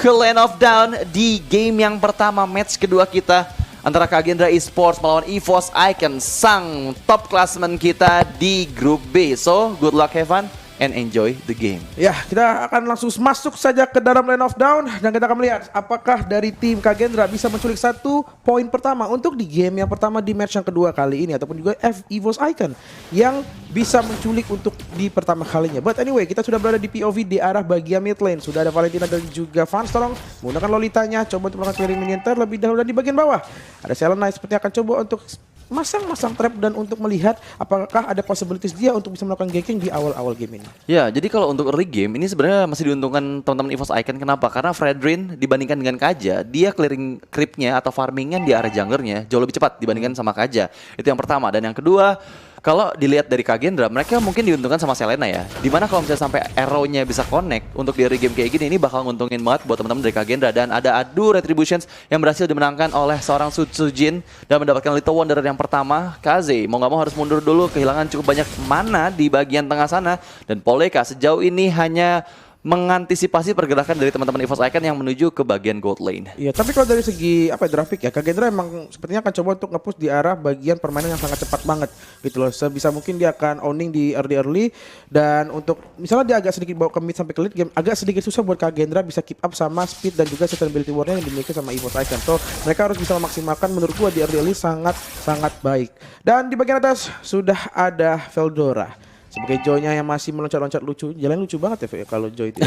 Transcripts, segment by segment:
ke Land of Dawn di game yang pertama match kedua kita antara Kagendra Esports melawan EVOS Icon, sang top klasemen kita di grup B. So, good luck, have fun, and enjoy the game. Ya, kita akan langsung masuk saja ke dalam Land of Dawn dan kita akan melihat apakah dari tim Kagendra bisa menculik 1 poin pertama untuk di game yang pertama di match yang kedua kali ini, ataupun juga EVOS Icon yang bisa menculik untuk di pertama kalinya. But anyway, kita sudah berada di POV di arah bagian mid lane. Sudah ada Valentina dan juga Vanstorm menggunakan Lolitanya, coba untuk melakukan clearing minion terlebih dahulu. Dan di bagian bawah ada Selena sepertinya akan coba untuk masang trap dan untuk melihat apakah ada possibilities dia untuk bisa melakukan ganking di awal-awal game ini. Ya, jadi kalau untuk early game ini sebenarnya masih diuntungkan teman-teman EVOS Icon. Kenapa? Karena Fredrin dibandingkan dengan Kaja, dia clearing creepnya atau farmingnya di area junglernya jauh lebih cepat dibandingkan sama Kaja. Itu yang pertama. Dan yang kedua, kalau dilihat dari Kagendra, mereka mungkin diuntungkan sama Selena ya. Dimana kalau misalnya sampai arrow-nya bisa connect untuk di early game kayak gini, ini bakal nguntungin banget buat teman-teman dari Kagendra. Dan ada adu Retributions yang berhasil dimenangkan oleh seorang Sutsujin dan mendapatkan Little Wanderer yang pertama. Kaze mau nggak mau harus mundur dulu, kehilangan cukup banyak mana di bagian tengah sana. Dan Poleka sejauh ini hanya mengantisipasi pergerakan dari teman-teman EVOS Icon yang menuju ke bagian gold lane. Iya, tapi kalau dari segi grafik ya, Kagendra emang sepertinya akan coba untuk nge-push di arah bagian permainan yang sangat cepat banget gitu loh. Sebisa mungkin dia akan owning di early dan untuk misalnya dia agak sedikit bawa ke mid sampai ke late game, agak sedikit susah buat Kagendra bisa keep up sama speed dan juga sustainability war-nya yang dimiliki sama EVOS Icon. So, mereka harus bisa memaksimalkan menurut gua di early sangat baik. Dan di bagian atas sudah ada Veldora sebagai Joy-nya yang masih meloncat-loncat lucu. Jalan lucu banget ya kalau Joy itu.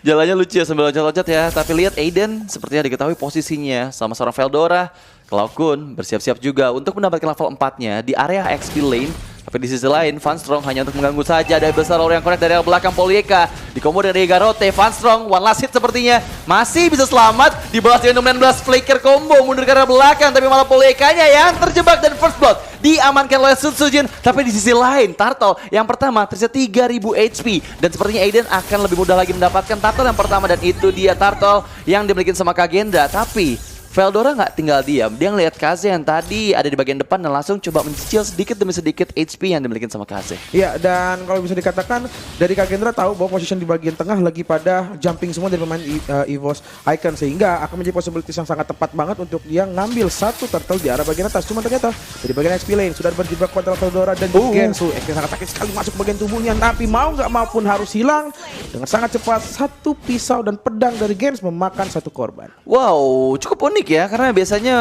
Jalannya lucu ya sambil loncat-loncat ya. Tapi lihat Aiden sepertinya diketahui posisinya sama seorang Veldora. Cloud bersiap-siap juga untuk mendapatkan level 4-nya di area XP lane. Tapi di sisi lain, Vanstrong hanya untuk mengganggu saja. Ada besar orang yang connect dari belakang Polieka. Di combo dari Garote, Vanstrong one last hit sepertinya masih bisa selamat. Dibalas dengan 19 flicker combo mundur ke arah belakang. Tapi malah Poliekanya yang terjebak dan first blood diamankan oleh Sutsujin. Tapi di sisi lain, Turtle yang pertama tersisa 3000 HP. Dan sepertinya Aiden akan lebih mudah lagi mendapatkan Turtle yang pertama. Dan itu dia Turtle yang dimiliki sama Kagendra. Tapi Veldora nggak tinggal diam, dia ngelihat Kaze yang tadi ada di bagian depan dan langsung coba mencicil sedikit demi sedikit HP yang dimiliki sama Kaze. Iya, dan kalau bisa dikatakan dari Kagendra tahu bahwa position di bagian tengah lagi pada jumping semua dari pemain EVOS Icon, sehingga akan menjadi possibilities yang sangat tepat banget untuk dia ngambil satu turtle di arah bagian atas. Cuma ternyata dari bagian XP lane sudah berjibaku antara Veldora dan Gensu. XP sangat sakit sekali masuk bagian tubuhnya, tapi mau nggak mau pun harus hilang dengan sangat cepat. Satu pisau dan pedang dari Gens memakan satu korban. Wow, cukup unik ya, karena biasanya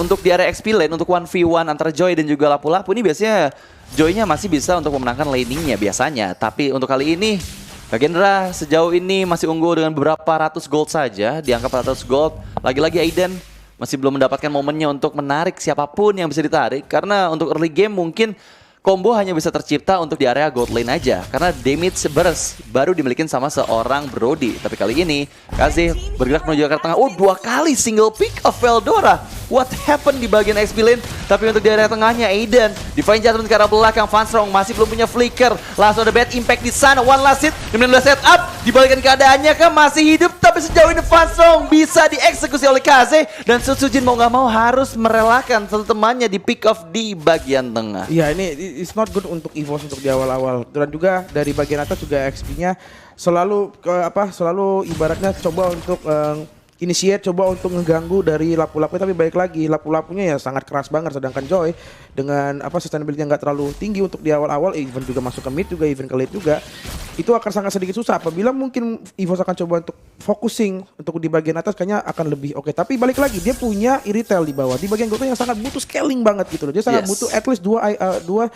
untuk di area XP lane untuk 1v1 antara Joy dan juga Lapu-Lapu ini biasanya Joy-nya masih bisa untuk memenangkan laning-nya biasanya. Tapi untuk kali ini Kagendra sejauh ini masih unggul dengan beberapa ratus gold saja, di angka 400 gold. Lagi-lagi Aiden masih belum mendapatkan momennya untuk menarik siapapun yang bisa ditarik, karena untuk early game mungkin combo hanya bisa tercipta untuk di area gold lane aja, karena damage burst baru dimiliki sama seorang Brody. Tapi kali ini Kaze bergerak menuju ke tengah. Oh, 2 kali single pick of Veldora. What happened di bagian XP lane? Tapi untuk di area tengahnya Aiden Divine Judgment ke arah belakang. Vanstrong masih belum punya flicker. Langsung ada bad impact di sana. One last hit, 19 setup. Dibalikan keadaannya kan masih hidup, tapi sejauh ini Vanstrong bisa dieksekusi oleh Kaze. Dan Sutsujin mau nggak mau harus merelakan satu temannya di pick off di bagian tengah. Iya, ini it's not good untuk EVOS untuk di awal-awal. Dan juga dari bagian atas juga XP-nya selalu selalu ibaratnya coba untuk initiate, coba untuk ngeganggu dari Lapu-Lapu, tapi balik lagi Lapu-Lapunya ya sangat keras banget, sedangkan Joy dengan sustainability yang nggak terlalu tinggi untuk di awal-awal, even juga masuk ke mid juga, even ke late juga, itu akan sangat sedikit susah. Apabila mungkin EVOS akan coba untuk focusing untuk di bagian atas, kayaknya akan lebih oke. Tapi balik lagi dia punya Iritel di bawah, di bagian goto yang sangat butuh scaling banget gitu loh. Dia sangat butuh at least dua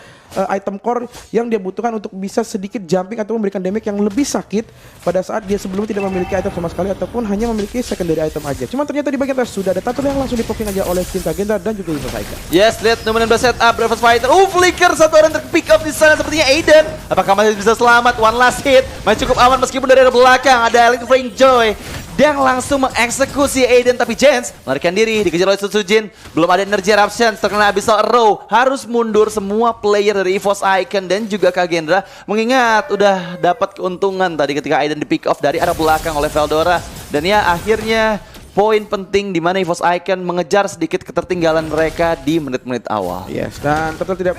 item core yang dia butuhkan untuk bisa sedikit jumping atau memberikan damage yang lebih sakit pada saat dia sebelum tidak memiliki item sama sekali ataupun hanya memiliki secondary item aja. Cuma ternyata di bagian atas sudah ada turtle yang langsung dipoking aja oleh tim Kagendra dan juga EVOS Icon. Yes, lihat nomor 16 setup Breakfast Fighter. Flicker satu orang terpick up di sana sepertinya Aiden. Apakah masih bisa selamat? One last hit. Masih cukup aman meskipun dari belakang ada Elite Frank Joy dan langsung mengeksekusi Aiden, tapi Jens melarikan diri, dikejar oleh Sutsujin. Belum ada energy eruption, terkena Abyssal Arrow. Harus mundur semua player dari EVOS Icon dan juga Kagendra, mengingat udah dapat keuntungan tadi ketika Aiden di pick off dari arah belakang oleh Veldora. Dan ya akhirnya poin penting di mana EVOS Icon mengejar sedikit ketertinggalan mereka di menit-menit awal. Yes, dan Turtle tidak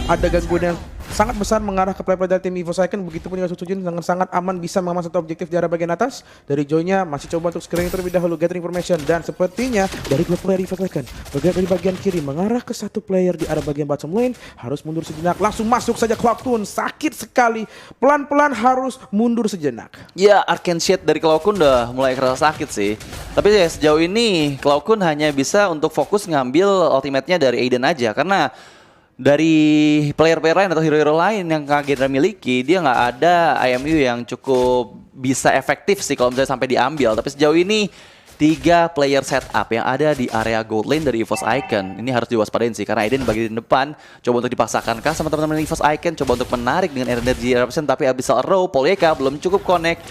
ada gangguan yang sangat besar mengarah ke player dari tim EVOS Icon. Begitupun juga Sutsujin dengan sangat aman bisa mengamankan satu objektif di arah bagian atas. Dari Joy-nya masih coba untuk screening terlebih dahulu, gather information, dan sepertinya dari dua player EVOS Icon bergerak dari bagian kiri mengarah ke satu player di arah bagian bottom lane, harus mundur sejenak. Langsung masuk saja Cloud9, sakit sekali. Pelan-pelan harus mundur sejenak. Ya, Arcane Shade dari Cloud9 udah mulai kerasa sakit sih. Tapi ya sejauh ini Cloud9 hanya bisa untuk fokus ngambil ultimate-nya dari Aiden aja. Karena dari player-player lain atau hero-hero lain yang Kak Gendra miliki, dia nggak ada IMU yang cukup bisa efektif sih kalau misalnya sampai diambil. Tapi sejauh ini 3 player setup yang ada di area gold lane dari EVOS Icon ini harus diwaspadain sih, karena Aiden bagian depan coba untuk dipaksakan kah sama teman-teman EVOS Icon, coba untuk menarik dengan energy eruption, tapi Abyssal Arrow, Polyeka belum cukup connect.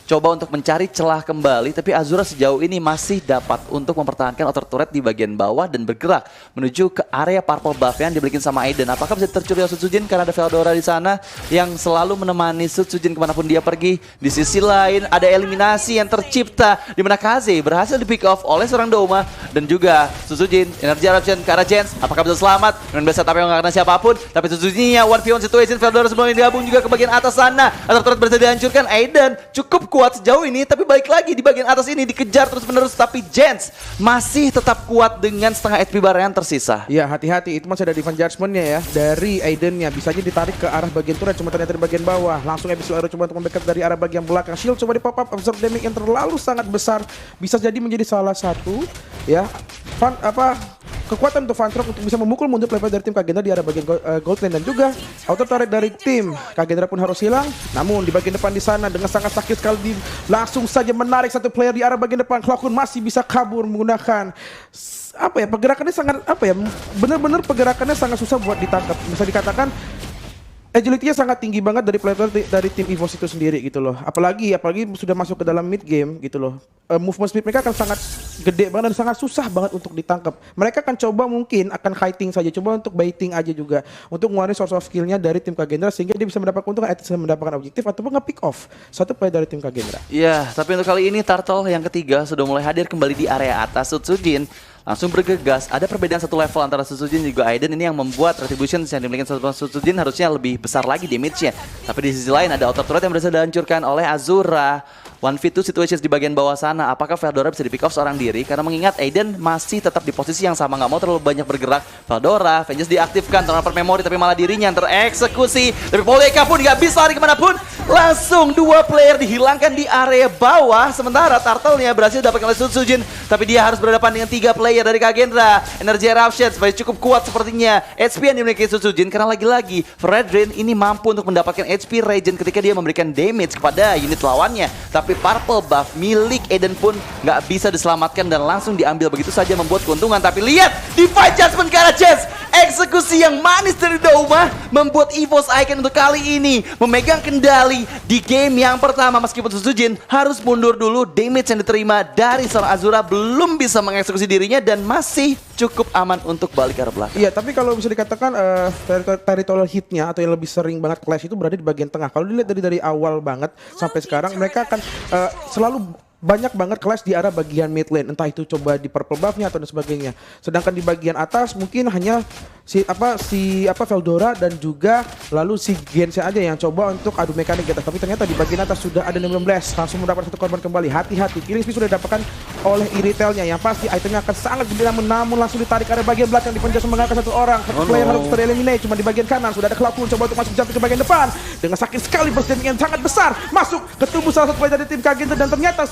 Coba untuk mencari celah kembali, tapi Azura sejauh ini masih dapat untuk mempertahankan outer turret di bagian bawah dan bergerak menuju ke area purple buff yang dibelikin sama Aiden. Apakah bisa tercuri oleh Sutsujin karena ada Veldora di sana yang selalu menemani Sutsujin kemanapun dia pergi. Di sisi lain ada eliminasi yang tercipta di mana Kaze berhasil di pick off oleh seorang Doma dan juga Sutsujin energy eruption ke arah Jens. Apakah bisa selamat dengan biasa tapi nggak kena siapapun? Tapi Sutsujinnya 1v1 situation, Veldora sebelumnya digabung juga ke bagian atas sana. Outer turret berhasil dihancurkan. Aiden cukup kuat sejauh ini, tapi balik lagi di bagian atas ini dikejar terus menerus, tapi Jens masih tetap kuat dengan setengah HP bar yang tersisa. Ya, hati-hati, itu masih ada defense judgment-nya ya dari Aiden-nya, bisa aja ditarik ke arah bagian turret, cuma ternyata di bagian bawah. Langsung Abyssal Arrow coba untuk mendekat dari arah bagian belakang. Shield coba di pop up, absorb damage yang terlalu sangat besar, bisa jadi menjadi salah satu ya kekuatan untuk Fantrok untuk bisa memukul mundur player dari tim Kagendra di arah bagian gold lane, dan juga auto turret dari tim Kagendra pun harus hilang. Namun di bagian depan di sana dengan sangat sakit sekali langsung saja menarik satu player di arah bagian depan. Cloud9 masih bisa kabur menggunakan pergerakannya sangat benar-benar pergerakannya sangat susah buat ditangkap. Bisa dikatakan agility-nya sangat tinggi banget dari player dari tim EVOS itu sendiri gitu loh. Apalagi sudah masuk ke dalam mid game gitu loh. Movement speed mereka akan sangat gede banget dan sangat susah banget untuk ditangkap. Mereka akan coba mungkin akan kiting saja, coba untuk baiting aja juga untuk ngeluarin source of skill-nya dari tim Kagendra sehingga dia bisa mendapatkan keuntungan, bisa mendapatkan objektif ataupun nge-pick off satu player dari tim Kagendra. Iya, tapi untuk kali ini Turtle yang ketiga sudah mulai hadir kembali di area atas. Sutsujin langsung bergegas. Ada perbedaan satu level antara Sutsujin dan juga Aiden. Ini yang membuat retribution yang dimiliki Sutsujin harusnya lebih besar lagi damage-nya. Tapi di sisi lain ada outer turret yang berhasil dihancurkan oleh Azura. 1v2 situations di bagian bawah sana. Apakah Veldora bisa di pick off seorang diri? Karena mengingat Aiden masih tetap di posisi yang sama, nggak mau terlalu banyak bergerak. Veldora, Vengeance diaktifkan, turnover memory, tapi malah dirinya yang tereksekusi. Tapi Polyeka pun nggak bisa lari kemanapun. Langsung 2 player dihilangkan di area bawah. Sementara Turtle-nya berhasil dapatkan oleh Sutsujin, tapi dia harus berhadapan dengan 3 player dari Kagendra. Energy Eruption sebagai cukup kuat sepertinya. HP yang dimiliki Sutsujin karena lagi-lagi Fredrin ini mampu untuk mendapatkan HP regen ketika dia memberikan damage kepada unit lawannya. Tapi purple buff milik Aiden pun nggak bisa diselamatkan dan langsung diambil begitu saja, membuat keuntungan. Tapi lihat Divine Judgment ke arah Jens. Eksekusi yang manis dari Doma membuat EVOS Icon untuk kali ini memegang kendali di game yang pertama. Meskipun Sutsujin harus mundur dulu, damage yang diterima dari seorang Azura belum bisa mengeksekusi dirinya dan masih cukup aman untuk balik ke arah belakang. Iya, tapi kalau bisa dikatakan territorial hit-nya atau yang lebih sering banget clash itu berada di bagian tengah. Kalau dilihat dari awal banget sampai sekarang mereka akan selalu banyak banget clash di arah bagian mid lane, entah itu coba di purple buff-nya atau dan sebagainya. Sedangkan di bagian atas mungkin hanya si Veldora dan juga lalu si Genshin aja yang coba untuk adu mekanik di atas. Tapi ternyata di bagian atas sudah ada 16 langsung mendapat satu korban kembali. Hati-hati, killing spree sudah didapatkan oleh Iritelnya yang pasti itemnya akan sangat gede, namun langsung ditarik ke arah bagian belakang. Di penjara mengangkat satu orang, satu player harus tereliminate. Cuma di bagian kanan sudah ada Cloud9 coba untuk masuk jump ke bagian depan dengan sakit sekali, burst damage yang sangat besar masuk ke tubuh salah satu player dari tim Kagendra, dan ternyata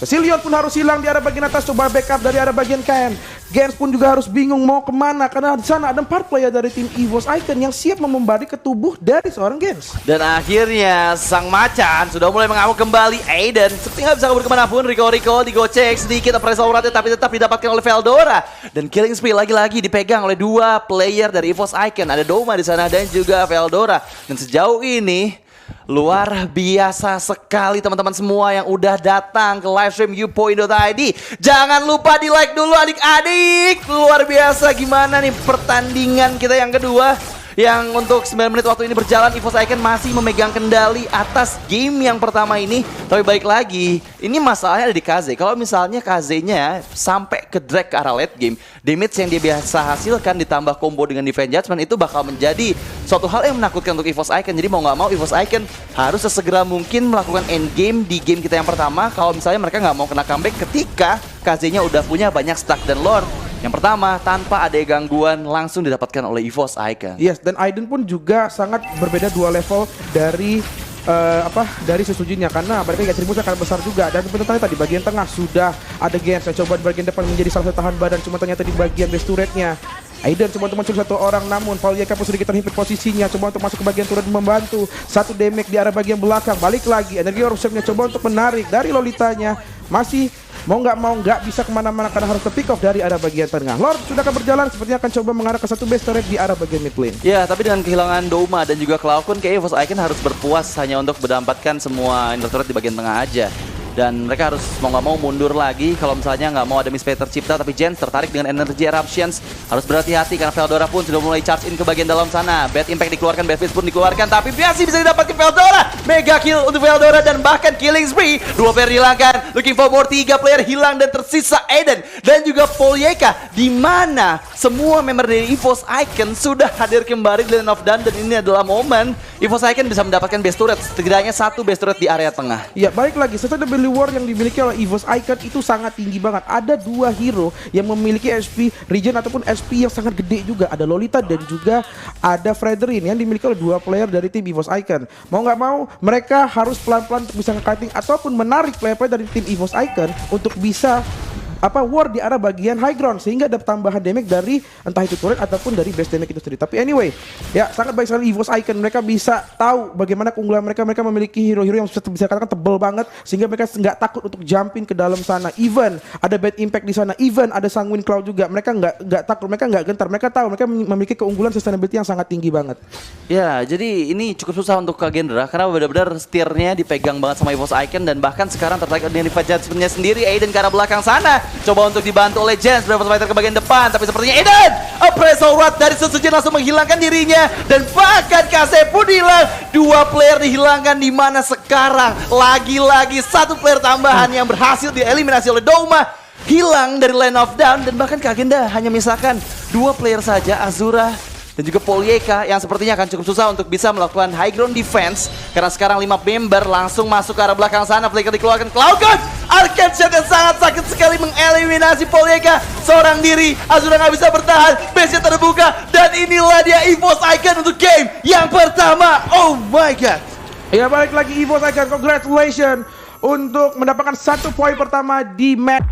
Cecilion pun harus hilang di arah bagian atas, coba backup dari arah bagian kanan. Gens pun juga harus bingung mau kemana karena di sana ada 4 player dari tim EVOS Icon yang siap membombardi ke tubuh dari seorang Gens. Dan akhirnya sang macan sudah mulai mengamuk kembali. Aiden seperti nggak bisa kabur kemanapun. Rico digocek sedikit appraisal uratnya, tapi tetap didapatkan oleh Veldora. Dan killing spree lagi-lagi dipegang oleh 2 player dari EVOS Icon. Ada Doma di sana dan juga Veldora. Dan sejauh ini luar biasa sekali teman-teman semua yang udah datang ke livestream Youpoint.id. Jangan lupa di like dulu adik-adik. Luar biasa gimana nih pertandingan kita yang kedua. yang untuk 9 menit waktu ini berjalan, EVOS Icon masih memegang kendali atas game yang pertama ini. Tapi baik lagi, ini masalahnya ada di KZ. Kalau misalnya KZ-nya sampai ke drag ke arah late game, damage yang dia biasa hasilkan ditambah combo dengan Divine Judgment itu bakal menjadi suatu hal yang menakutkan untuk EVOS Icon. Jadi mau nggak mau EVOS Icon harus sesegera mungkin melakukan endgame di game kita yang pertama. Kalau misalnya mereka nggak mau kena comeback ketika KZ-nya udah punya banyak stack dan lore. Yang pertama, tanpa ada gangguan langsung didapatkan oleh EVOS Icon. Yes, dan Aiden pun juga sangat berbeda 2 level dari dari Sesujinnya, karena mereka atributnya akan besar juga. Dan sebenarnya tadi bagian tengah sudah ada Gen, saya coba di bagian depan menjadi salah satu tahan badan, cuma ternyata di bagian base turretnya Aiden cuma cuma satu orang, namun Paulieka pun sedikit terhimpit posisinya, coba untuk masuk ke bagian turret membantu. Satu damage di arah bagian belakang, balik lagi energi Orusepnya coba untuk menarik dari Lolitanya, masih mau nggak bisa kemana-mana karena harus ke pick off dari arah bagian tengah. Lord sudah akan berjalan, sepertinya akan coba mengarah ke satu base turret di arah bagian mid lane. Ya, tapi dengan kehilangan Douma dan juga Cloudcon, kayaknya EVOS Icon harus berpuas hanya untuk mendapatkan semua inner turret di bagian tengah aja. Dan mereka harus mau nggak mau mundur lagi kalau misalnya nggak mau ada misplay tercipta. Tapi Jens tertarik dengan energy eruptions, harus berhati-hati karena Veldora pun sudah mulai charge in ke bagian dalam sana. Bad impact dikeluarkan, Bad Fist pun dikeluarkan, tapi masih bisa didapatkan Veldora. Mega kill untuk Veldora dan bahkan killing spree. 2 player dihilangkan, looking for more, 3 player hilang dan tersisa Aiden dan juga Paulieka, di mana semua member dari EVOS Icon sudah hadir kembali di Land of Dawn. Dan ini adalah momen EVOS Icon bisa mendapatkan base turret, setidaknya 1 base turret di area tengah. Ya, balik lagi, sustainability war yang dimiliki oleh EVOS Icon itu sangat tinggi banget. Ada 2 hero yang memiliki SP regen ataupun SP yang sangat gede juga. Ada Lolita dan juga ada Fredrin yang dimiliki oleh 2 player dari tim EVOS Icon. Mau nggak mau, mereka harus pelan-pelan untuk bisa nge-kiting ataupun menarik player-player dari tim EVOS Icon untuk bisa war di arah bagian high ground, sehingga ada tambahan damage dari entah itu turret ataupun dari base damage itu sendiri. Tapi anyway, ya sangat baik sekali EVOS Icon. Mereka bisa tahu bagaimana keunggulan mereka. Mereka memiliki hero-hero yang bisa katakan tebel banget, sehingga mereka nggak takut untuk jumpin ke dalam sana. Even ada bad impact di sana, even ada Sanguine Cloud juga, mereka nggak takut, mereka nggak gentar. Mereka tahu mereka memiliki keunggulan sustainability yang sangat tinggi banget. Ya, jadi ini cukup susah untuk Kagendra karena benar-benar setirnya dipegang banget sama EVOS Icon. Dan bahkan sekarang tertarik dengan Divine Judgment-nya sendiri. Aiden ke arah belakang sana, coba untuk dibantu oleh Jens, Brave Fighter ke bagian depan, tapi sepertinya Aiden Appraisal Rod dari Sesujin langsung menghilangkan dirinya, dan bahkan KC pun hilang. 2 player dihilangkan, di mana sekarang lagi-lagi 1 player tambahan yang berhasil dieliminasi oleh Douma hilang dari Land of Dawn. Dan bahkan Kagenda hanya misalkan 2 player saja, Azura dan juga Paulieka, yang sepertinya akan cukup susah untuk bisa melakukan high ground defense karena sekarang 5 member langsung masuk ke arah belakang sana. Flicker dikeluarkan, Cloudcon Arcade Shot yang sangat sakit sekali mengeliminasi Paulieka seorang diri. Azura nggak bisa bertahan, base-nya terbuka, dan inilah dia EVOS Icon untuk game yang pertama. Oh my god. Ya, balik lagi EVOS Icon, congratulations untuk mendapatkan 1 poin pertama di match